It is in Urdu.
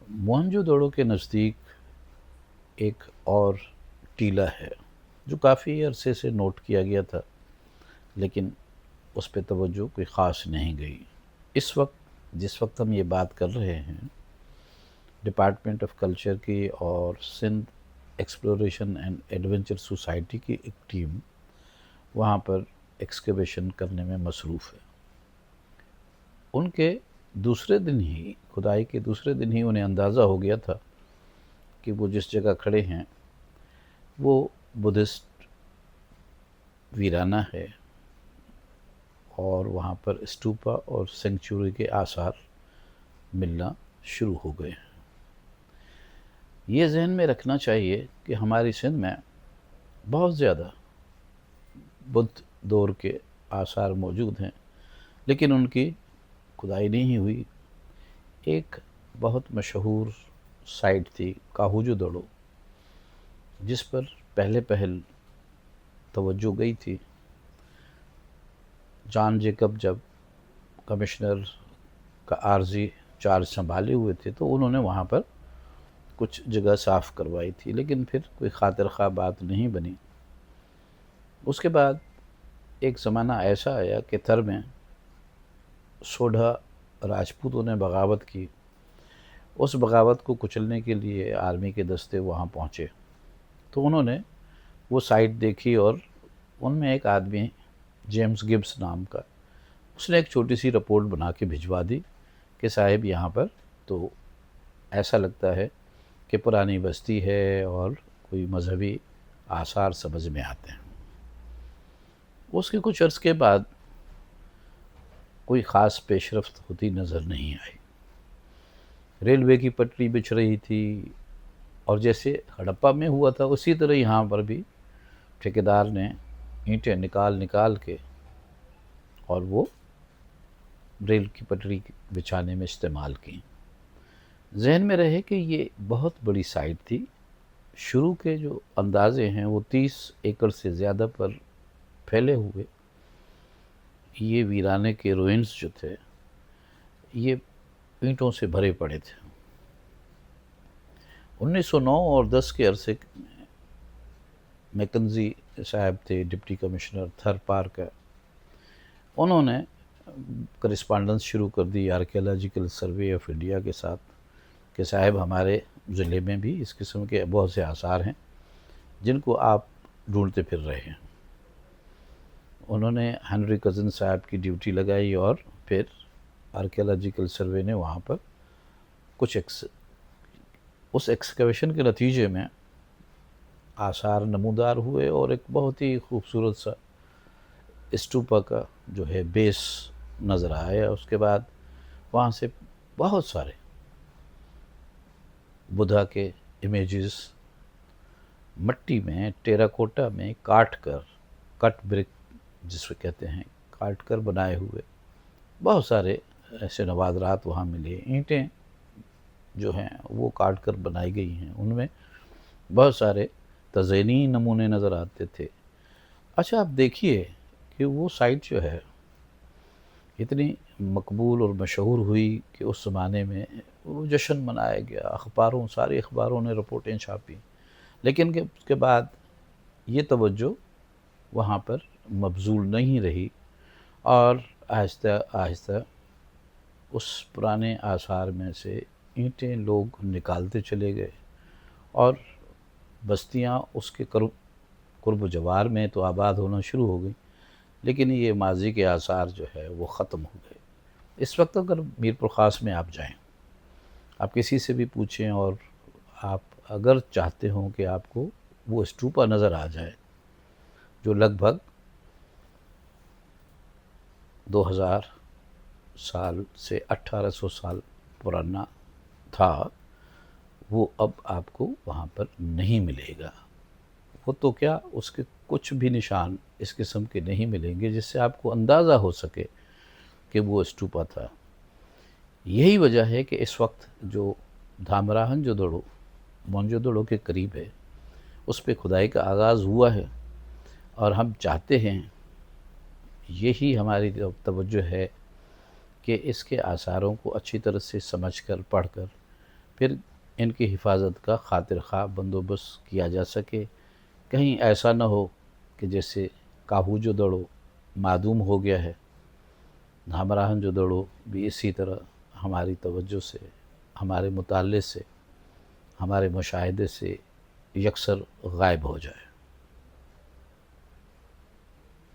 موہنجو دڑو کے نزدیک ایک اور ٹیلہ ہے جو کافی عرصے سے نوٹ کیا گیا تھا، لیکن اس پہ توجہ کوئی خاص نہیں گئی۔ جس وقت ہم یہ بات کر رہے ہیں، ڈپارٹمنٹ آف کلچر کی اور Sindh exploration and adventure society کی ایک ٹیم وہاں پر ایکسکیویشن کرنے میں مصروف ہے۔ ان کے دوسرے دن ہی، کھدائی کے دوسرے دن ہی انہیں اندازہ ہو گیا تھا کہ وہ جس جگہ کھڑے ہیں وہ بدھسٹ ویرانہ ہے، اور وہاں پر اسٹوپا اور سینکچوری کے آثار ملنا شروع ہو گئے ہیں۔ یہ ذہن میں رکھنا چاہیے کہ ہماری سندھ میں بہت زیادہ بدھ دور کے آثار موجود ہیں، لیکن ان کی کھدائی نہیں ہوئی۔ ایک بہت مشہور سائٹ تھی کاہوجو دڑو، جس پر پہل توجہ گئی تھی۔ جان جیکب جب کمشنر کا عارضی چارج سنبھالے ہوئے تھے تو انہوں نے وہاں پر کچھ جگہ صاف کروائی تھی، لیکن پھر کوئی خاطر خواہ بات نہیں بنی۔ اس کے بعد ایک زمانہ ایسا آیا کہ تھر میں سوڈھا راجپوتوں نے بغاوت کی۔ اس بغاوت کو کچلنے کے لیے آرمی کے دستے وہاں پہنچے، تو انہوں نے وہ سائٹ دیکھی، اور ان میں ایک آدمی جیمز گبس نام کا، اس نے ایک چھوٹی سی رپورٹ بنا کے بھجوا دی کہ صاحب یہاں پر تو ایسا لگتا ہے کہ پرانی بستی ہے اور کوئی مذہبی آثار سمجھ میں آتے ہیں۔ اس کے کچھ عرص کے بعد کوئی خاص پیش رفت ہوتی نظر نہیں آئی۔ ریلوے کی پٹری بچھ رہی تھی، اور جیسے ہڑپا میں ہوا تھا اسی طرح یہاں پر بھی ٹھیکیدار نے اینٹیں نکال کے اور وہ ریل کی پٹری بچھانے میں استعمال کی۔ ذہن میں رہے کہ یہ بہت بڑی سائٹ تھی۔ شروع کے جو اندازے ہیں وہ 30 ایکڑ سے زیادہ پر پھیلے ہوئے یہ ویرانے کے روئنز جو تھے یہ اینٹوں سے بھرے پڑے تھے۔ 1909 اور 10 کے عرصے میکنزی صاحب تھے ڈپٹی کمشنر تھر پارک ہے، انہوں نے کرسپانڈنس شروع کر دی آرکیالوجیکل سروے آف انڈیا کے ساتھ کہ صاحب ہمارے ضلع میں بھی اس قسم کے بہت سے آثار ہیں جن کو آپ ڈھونڈتے پھر رہے ہیں۔ انہوں نے ہنری کزن صاحب کی ڈیوٹی لگائی، اور پھر آرکیالوجیکل سروے نے وہاں پر کچھ اس ایکسکیویشن کے نتیجے میں آثار نمودار ہوئے، اور ایک بہت ہی خوبصورت سا اسٹوپا کا جو ہے بیس نظر آیا۔ اس کے بعد وہاں سے بہت سارے بدھا کے امیجز مٹی میں، ٹیراکوٹا میں کٹ برک جس کو کہتے ہیں، کاٹ کر بنائے ہوئے بہت سارے ایسے نوادرات وہاں ملے۔ اینٹیں جو ہیں وہ کاٹ کر بنائی گئی ہیں، ان میں بہت سارے تزئینی نمونے نظر آتے تھے۔ اچھا آپ دیکھیے کہ وہ سائٹ جو ہے اتنی مقبول اور مشہور ہوئی کہ اس زمانے میں وہ جشن منایا گیا، ساری اخباروں نے رپورٹیں چھاپی، لیکن اس کے بعد یہ توجہ وہاں پر مبذول نہیں رہی، اور آہستہ آہستہ اس پرانے آثار میں سے اینٹیں لوگ نکالتے چلے گئے، اور بستیاں اس کے قرب و جوار میں تو آباد ہونا شروع ہو گئی، لیکن یہ ماضی کے آثار جو ہے وہ ختم ہو گئے۔ اس وقت اگر میر پرخاص میں آپ جائیں، آپ کسی سے بھی پوچھیں، اور آپ اگر چاہتے ہوں کہ آپ کو وہ اسٹوپا نظر آ جائے جو لگ بھگ 2000 سال سے 1800 سال پرانا تھا، وہ اب آپ کو وہاں پر نہیں ملے گا۔ وہ تو کیا، اس کے کچھ بھی نشان اس قسم کے نہیں ملیں گے جس سے آپ کو اندازہ ہو سکے کہ وہ اسٹوپا تھا۔ یہی وجہ ہے کہ اس وقت جو دھامراہن جو دڑو موہنجو دڑو کے قریب ہے، اس پہ کھدائی کا آغاز ہوا ہے، اور ہم چاہتے ہیں، یہی ہماری توجہ ہے کہ اس کے آثاروں کو اچھی طرح سے سمجھ کر، پڑھ کر پھر ان کی حفاظت کا خاطر خواہ بندوبست کیا جا سکے، کہیں ایسا نہ ہو کہ جیسے کاہو جو دڑو معدوم ہو گیا ہے، ہمراہن جو دڑو بھی اسی طرح ہماری توجہ سے، ہمارے مطالعے سے، ہمارے مشاہدے سے یکسر غائب ہو جائے۔